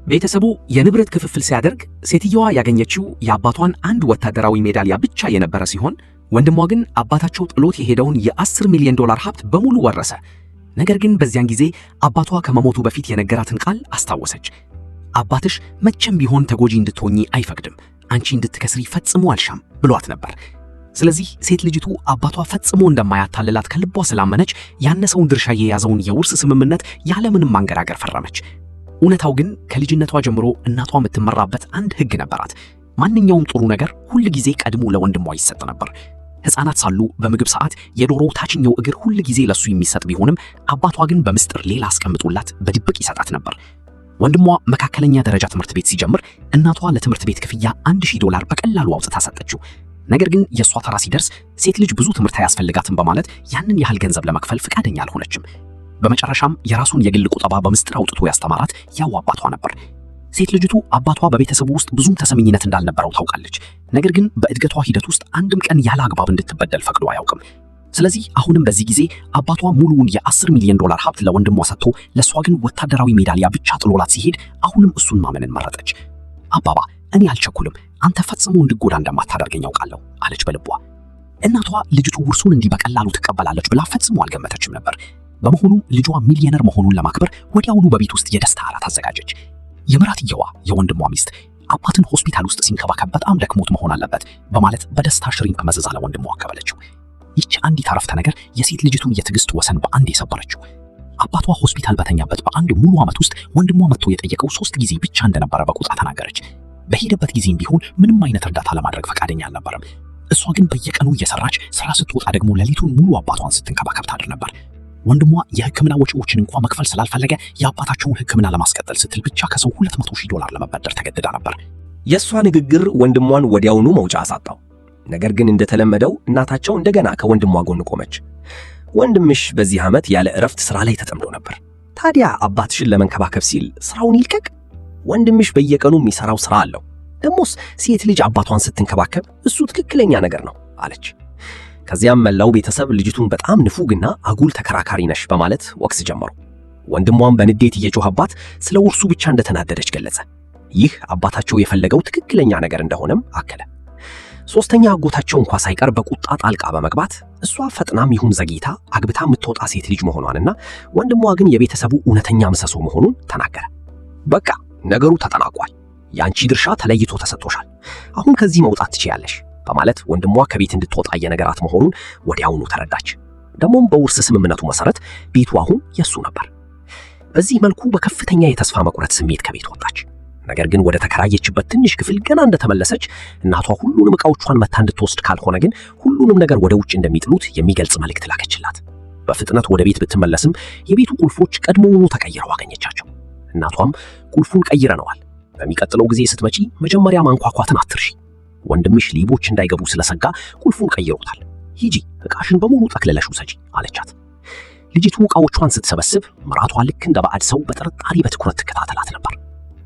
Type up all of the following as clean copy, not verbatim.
ቤተሰቡ የንብረት ክፍፍል ሲያደርግ ሴትየዋ ያገኘችው የአባቷን አንድ ወታደራዊ ሜዳሊያ ብቻ የነበረ ሲሆን ወንድሟ ግን አባታቸው ጥሎት የሄደውን የ10 ሚሊዮን ዶላር ሀብት በሙሉ ወረሰ። ነገር ግን በዚያን ጊዜ አባቷ ከመሞቱ በፊት የነገራትን ቃል አስታወሰች። አባትሽ መቼም ቢሆን ተጎጂ እንድትሆኚ አይፈቅድም፣ አንቺ እንድትከስሪ ፈጽሞ አልሻም ብሏት ነበር። ስለዚህ ሴት ልጅቱ አባቷ ፈጽሞ እንደማያታልላት ከልቧ ስላመነች ያነሰውን ድርሻ የያዘውን የውርስ ስምምነት ያለምንም ማንገራገር ፈረመች። እውነታው ግን ከልጅነቷ ጀምሮ እናቷ የምትመራበት አንድ ሕግ ነበራት። ማንኛውም ጥሩ ነገር ሁል ጊዜ ቀድሞ ለወንድሟ ይሰጥ ነበር። ሕፃናት ሳሉ በምግብ ሰዓት የዶሮው ታችኛው እግር ሁል ጊዜ ለሱ የሚሰጥ ቢሆንም አባቷ ግን በምስጢር ሌላ አስቀምጦላት በድብቅ ይሰጣት ነበር። ወንድሟ መካከለኛ ደረጃ ትምህርት ቤት ሲጀምር እናቷ ለትምህርት ቤት ክፍያ $1000 በቀላሉ አውጥታ ሰጠችው። ነገር ግን የሷ ተራ ሲደርስ ሴት ልጅ ብዙ ትምህርት አያስፈልጋትም በማለት ያንን ያህል ገንዘብ ለመክፈል ፍቃደኛ አልሆነችም። በመጨረሻም የራሱን የግል ቁጠባ በምስጢር አውጥቶ ያስተማራት ያው አባቷ ነበር። ሴት ልጅቱ አባቷ በቤተሰቡ ውስጥ ብዙም ተሰሚኝነት እንዳልነበረው ታውቃለች። ነገር ግን በእድገቷ ሂደት ውስጥ አንድም ቀን ያለ አግባብ እንድትበደል ፈቅዶ አያውቅም። ስለዚህ አሁንም በዚህ ጊዜ አባቷ ሙሉውን የ10 ሚሊዮን ዶላር ሀብት ለወንድሟ ሰጥቶ ለሷ ግን ወታደራዊ ሜዳሊያ ብቻ ጥሎላት ሲሄድ አሁንም እሱን ማመንን መረጠች። አባባ እኔ አልቸኩልም፣ አንተ ፈጽሞ እንድጎዳ እንደማታደርገኝ አውቃለሁ አለች በልቧ። እናቷ ልጅቱ ውርሱን እንዲህ በቀላሉ ትቀበላለች ብላ ፈጽሞ አልገመተችም ነበር። በመሆኑም ልጇ ሚሊዮነር መሆኑን ለማክበር ወዲያውኑ በቤት ውስጥ የደስታ እራት አዘጋጀች። የምራትየዋ የወንድሟ ሚስት አባትን ሆስፒታል ውስጥ ሲንከባከብ በጣም ደክሞት መሆን አለበት በማለት በደስታ ሽሪምፕ መዘዛ ለወንድሟ አቀበለችው። ይህች አንዲት አረፍተ ነገር የሴት ልጅቱን የትዕግስት ወሰን በአንድ የሰበረችው። አባቷ ሆስፒታል በተኛበት በአንድ ሙሉ ዓመት ውስጥ ወንድሟ መጥቶ የጠየቀው 3 ጊዜ ብቻ እንደነበረ በቁጣ ተናገረች። በሄደበት ጊዜም ቢሆን ምንም አይነት እርዳታ ለማድረግ ፈቃደኛ አልነበረም። እሷ ግን በየቀኑ እየሰራች ስራ ስትወጣ ደግሞ ሌሊቱን ሙሉ አባቷን ስትንከባከብ ታድር ነበር። ወንድሟ የሕክምና ወጪዎችን እንኳን መክፈል ስላልፈለገ የአባታቸውን ሕክምና ለማስቀጠል ስትል ብቻ ከሰው $200,000 ለመበደር ተገድዳ ነበር። የእሷ ንግግር ወንድሟን ወዲያውኑ መውጫ አሳጣው። ነገር ግን እንደተለመደው እናታቸው እንደገና ከወንድሟ ጎን ቆመች። ወንድምሽ በዚህ ዓመት ያለ እረፍት ስራ ላይ ተጠምዶ ነበር። ታዲያ አባትሽን ለመንከባከብ ሲል ስራውን ይልቀቅ? ወንድምሽ በየቀኑ የሚሰራው ስራ አለው። ደሞስ ሴት ልጅ አባቷን ስትንከባከብ እሱ ትክክለኛ ነገር ነው አለች። ከዚያም መላው ቤተሰብ ልጅቱን በጣም ንፉግና አጉል ተከራካሪ ነሽ በማለት ወቅስ ጀመሩ። ወንድሟም በንዴት እየጮኸባት ስለ ውርሱ ብቻ እንደተናደደች ገለጸ። ይህ አባታቸው የፈለገው ትክክለኛ ነገር እንደሆነም አከለ። ሶስተኛ አጎታቸው እንኳን ሳይቀር በቁጣ ጣልቃ በመግባት እሷ ፈጥናም ይሁን ዘግይታ አግብታ የምትወጣ ሴት ልጅ መሆኗንና ወንድሟ ግን የቤተሰቡ እውነተኛ ምሰሶ መሆኑን ተናገረ። በቃ ነገሩ ተጠናቋል፣ ያንቺ ድርሻ ተለይቶ ተሰጥቶሻል፣ አሁን ከዚህ መውጣት ትችያለሽ በማለት ወንድሟ ከቤት እንድትወጣ የነገራት መሆኑን ወዲያውኑ ተረዳች። ደግሞም በውርስ ስምምነቱ መሰረት ቤቱ አሁን የሱ ነበር። በዚህ መልኩ በከፍተኛ የተስፋ መቁረጥ ስሜት ከቤት ወጣች። ነገር ግን ወደ ተከራየችበት ትንሽ ክፍል ገና እንደተመለሰች እናቷ ሁሉንም ዕቃዎቿን መታ እንድትወስድ ካልሆነ ግን ሁሉንም ነገር ወደ ውጭ እንደሚጥሉት የሚገልጽ መልእክት ላከችላት። በፍጥነት ወደ ቤት ብትመለስም የቤቱ ቁልፎች ቀድሞውኑ ተቀይረው አገኘቻቸው። እናቷም ቁልፉን ቀይረነዋል፣ በሚቀጥለው ጊዜ ስትመጪ መጀመሪያ ማንኳኳትን አትርሺ፣ ወንድምሽ ሌቦች እንዳይገቡ ስለሰጋ ቁልፉን ቀይሮታል፣ ሂጂ ዕቃሽን በሙሉ ጠቅልለሽ ውሰጂ አለቻት። ልጅቱ ዕቃዎቿን ስትሰበስብ ምራቷ ልክ እንደ ባዕድ ሰው በጥርጣሬ በትኩረት ትከታተላት ነበር።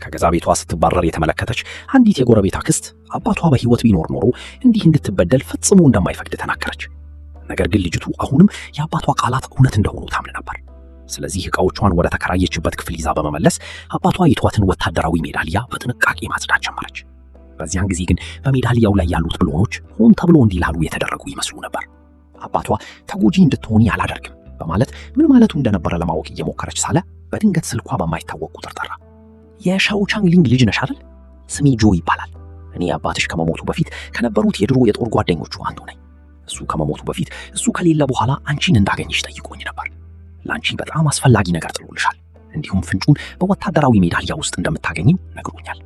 ከገዛ ቤቷ ስትባረር የተመለከተች አንዲት የጎረቤት አክስት አባቷ በሕይወት ቢኖር ኖሮ እንዲህ እንድትበደል ፈጽሞ እንደማይፈቅድ ተናገረች። ነገር ግን ልጅቱ አሁንም የአባቷ ቃላት እውነት እንደሆኑ ታምን ነበር። ስለዚህ ዕቃዎቿን ወደ ተከራየችበት ክፍል ይዛ በመመለስ አባቷ የቷትን ወታደራዊ ሜዳሊያ በጥንቃቄ ማጽዳት ጀመረች። በዚያን ጊዜ ግን በሜዳሊያው ላይ ያሉት ብሎኖች ሆን ተብሎ እንዲላሉ የተደረጉ ይመስሉ ነበር። አባቷ ተጎጂ እንድትሆኒ አላደርግም በማለት ምን ማለቱ እንደነበረ ለማወቅ እየሞከረች ሳለ በድንገት ስልኳ በማይታወቅ ቁጥር ጠራ። የሻኦቻንግ ሊንግ ልጅ ነሽ አይደል? ስሜ ጆ ይባላል። እኔ አባትሽ ከመሞቱ በፊት ከነበሩት የድሮ የጦር ጓደኞቹ አንዱ ነኝ። እሱ ከመሞቱ በፊት እሱ ከሌለ በኋላ አንቺን እንዳገኝሽ ጠይቆኝ ነበር። ለአንቺ በጣም አስፈላጊ ነገር ጥሎልሻል። እንዲሁም ፍንጩን በወታደራዊ ሜዳሊያ ውስጥ እንደምታገኝም ነግሮኛል።